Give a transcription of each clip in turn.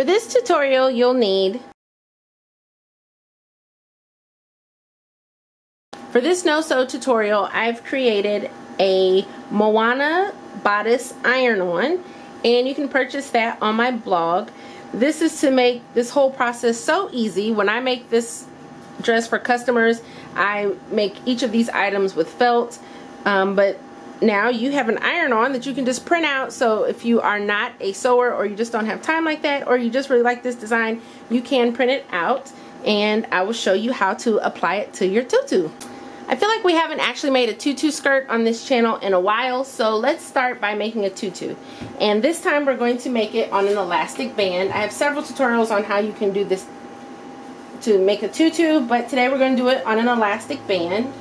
For this tutorial, you'll need, for this no-sew tutorial, I've created a Moana bodice iron-on, and you can purchase that on my blog. This is to make this whole process so easy. When I make this dress for customers, I make each of these items with felt, but now you have an iron-on that you can just print out. So if you are not a sewer, or you just don't have time like that, or you just really like this design, you can print it out, and I will show you how to apply it to your tutu. I feel like we haven't actually made a tutu skirt on this channel in a while, so let's start by making a tutu. And this time we're going to make it on an elastic band. I have several tutorials on how you can do this to make a tutu, but today we're going to do it on an elastic band.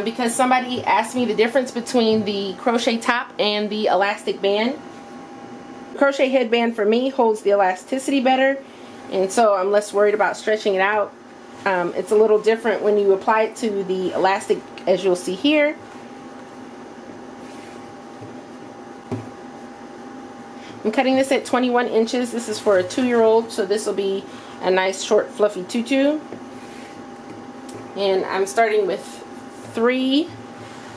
Because somebody asked me the difference between the crochet top and the elastic band. Crochet headband for me holds the elasticity better, and so I'm less worried about stretching it out. It's a little different when you apply it to the elastic, as you'll see here. I'm cutting this at 21 inches. This is for a 2-year-old, so this will be a nice short fluffy tutu. And I'm starting with 3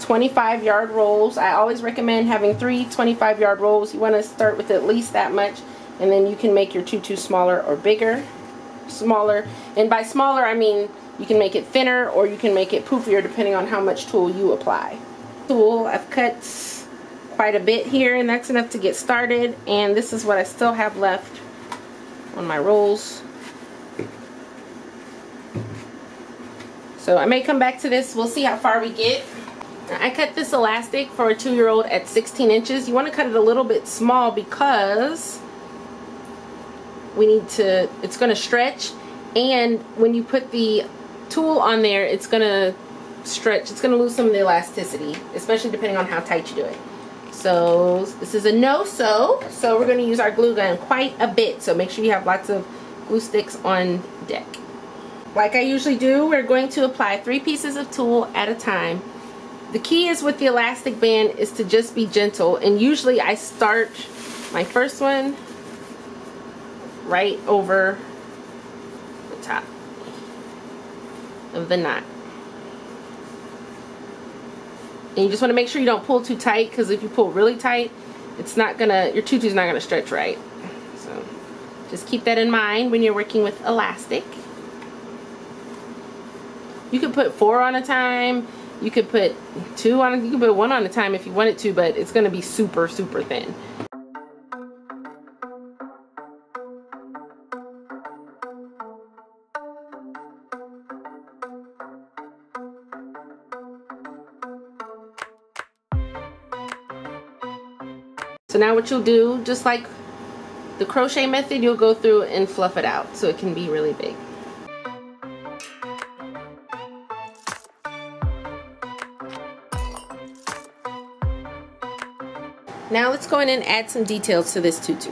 25-yard rolls. I always recommend having 3 25-yard rolls. You want to start with at least that much, and then you can make your tutu smaller or bigger. Smaller, and by smaller I mean you can make it thinner or you can make it poofier depending on how much tulle you apply. Tulle, I've cut quite a bit here, and that's enough to get started, and this is what I still have left on my rolls. So I may come back to this. We'll see how far we get. I cut this elastic for a 2-year-old at 16 inches. You want to cut it a little bit small because we need to, it's going to stretch, and when you put the tulle on there, it's going to stretch. It's going to lose some of the elasticity, especially depending on how tight you do it. So this is a no-sew, so we're going to use our glue gun quite a bit. So make sure you have lots of glue sticks on deck. Like I usually do, we're going to apply 3 pieces of tulle at a time. The key is with the elastic band is to just be gentle, and usually I start my first one right over the top of the knot. And you just want to make sure you don't pull too tight, because if you pull really tight, it's not gonna, your tutu's not gonna stretch right. So just keep that in mind when you're working with elastic. You could put 4 on a time, you could put 2 on, you could put 1 on a time if you wanted to, but it's going to be super, super thin. So now what you'll do, just like the crochet method, you'll go through and fluff it out so it can be really big. Now let's go in and add some details to this tutu.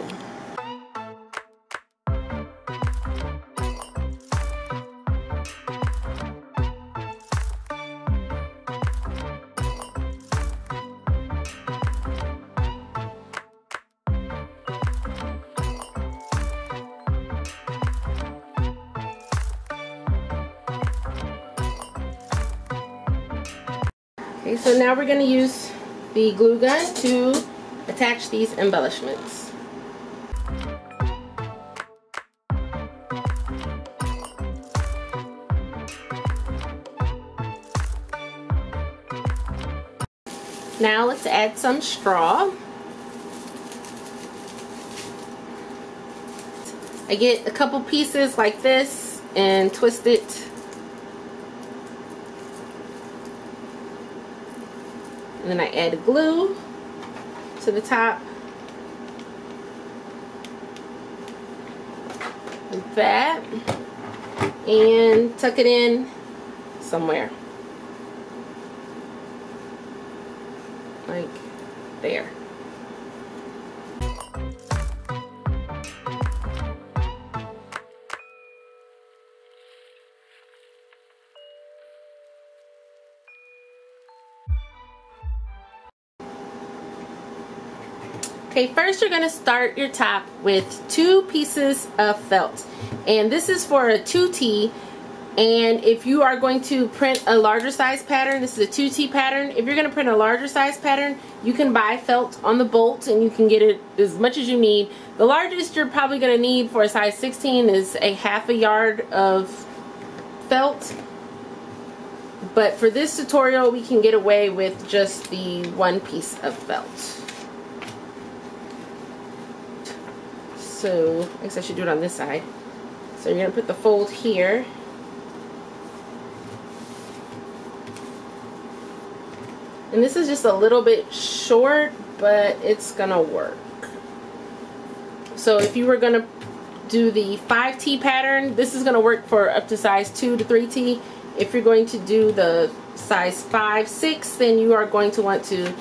Okay, so now we're going to use the glue gun to attach these embellishments. Now let's add some straw. I get a couple pieces like this and twist it. And then I add glue to the top, like that, and tuck it in somewhere, like there. Okay, first you're going to start your top with 2 pieces of felt, and this is for a 2T. And if you are going to print a larger size pattern, this is a 2T pattern. If you're going to print a larger size pattern, you can buy felt on the bolt and you can get it as much as you need. The largest you're probably going to need for a size 16 is a ½ yard of felt. But for this tutorial, we can get away with just the 1 piece of felt. So I guess I should do it on this side. So you're going to put the fold here. And this is just a little bit short, but it's going to work. So if you were going to do the 5T pattern, this is going to work for up to size 2 to 3T. If you're going to do the size 5, 6, then you are going to want to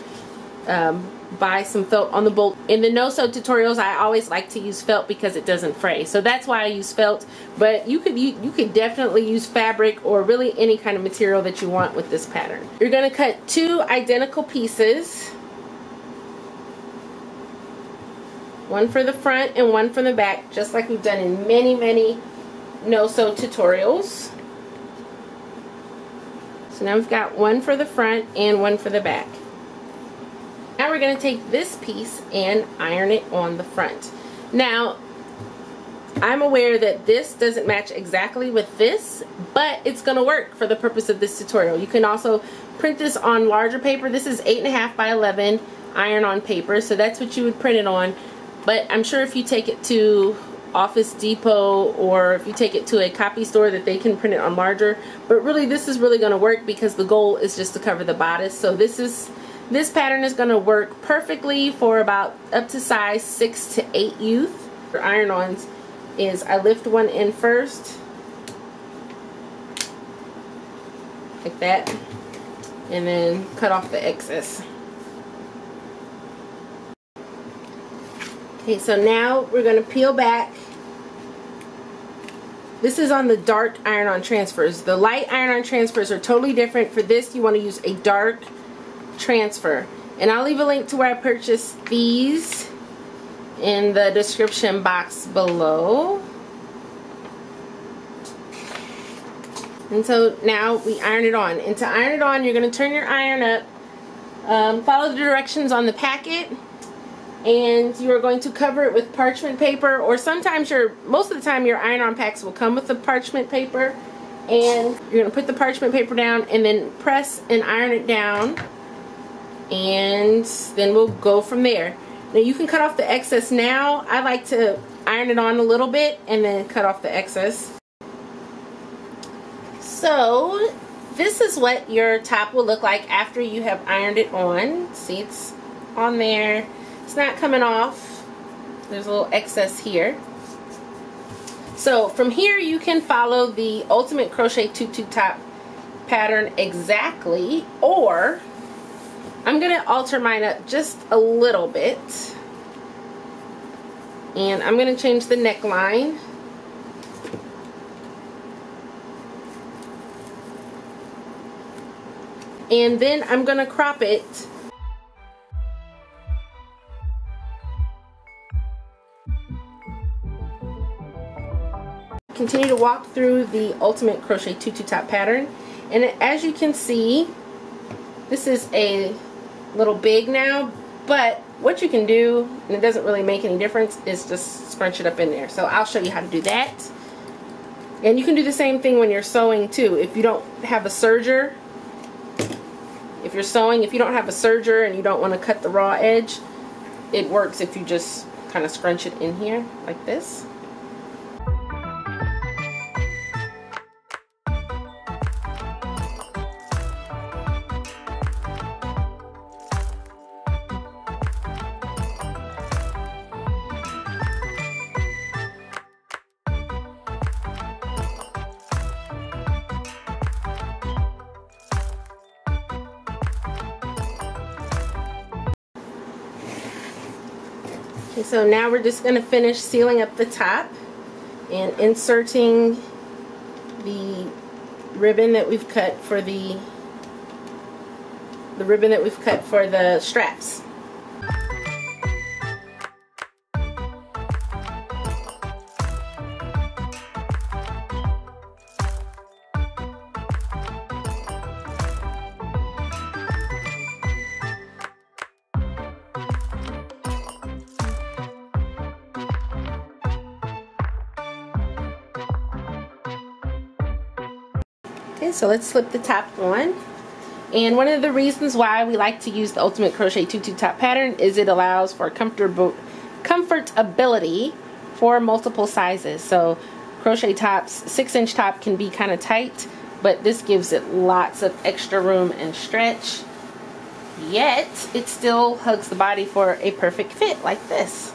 buy some felt on the bolt. In the no-sew tutorials, I always like to use felt because it doesn't fray. So that's why I use felt, but you could definitely use fabric or really any kind of material that you want with this pattern. You're going to cut 2 identical pieces. One for the front and one for the back, just like we've done in many no-sew tutorials. So now we've got one for the front and one for the back. Now we're going to take this piece and iron it on the front. Now, I'm aware that this doesn't match exactly with this, but it's going to work for the purpose of this tutorial. You can also print this on larger paper. This is 8.5 by 11 iron-on paper, so that's what you would print it on. But I'm sure if you take it to Office Depot or if you take it to a copy store that they can print it on larger. But really, this is really going to work because the goal is just to cover the bodice. So this pattern is going to work perfectly for about up to size 6 to 8 youth. For iron-ons is I lift one in first, like that, and then cut off the excess. Okay, so now we're going to peel back. This is on the dark iron-on transfers. The light iron-on transfers are totally different. For this, you want to use a dark transfer. And I'll leave a link to where I purchased these in the description box below. And so now we iron it on. And to iron it on, you're going to turn your iron up, follow the directions on the packet, and you are going to cover it with parchment paper, or sometimes most of the time your iron-on packs will come with the parchment paper, and you're going to put the parchment paper down and then press and iron it down, and then we'll go from there. Now you can cut off the excess now. I like to iron it on a little bit and then cut off the excess. So this is what your top will look like after you have ironed it on. See, it's on there. It's not coming off. There's a little excess here. So from here you can follow the Ultimate Crochet Tutu top pattern exactly, or I'm going to alter mine up just a little bit, and I'm going to change the neckline. And then I'm going to crop it. Continue to walk through the Ultimate Crochet Tutu top pattern, and as you can see, this is a little big now, but what you can do, and it doesn't really make any difference, is just scrunch it up in there. So I'll show you how to do that. And you can do the same thing when you're sewing too. If you don't have a serger, if you're sewing, if you don't have a serger and you don't want to cut the raw edge, it works if you just kind of scrunch it in here like this. Okay, so now we're just going to finish sealing up the top and inserting the ribbon that we've cut for the ribbon that we've cut for the straps. Okay, so let's slip the top on. And one of the reasons why we like to use the Ultimate Crochet Tutu top pattern is it allows for comfortability for multiple sizes. So crochet tops, 6-inch top can be kind of tight, but this gives it lots of extra room and stretch, yet it still hugs the body for a perfect fit like this.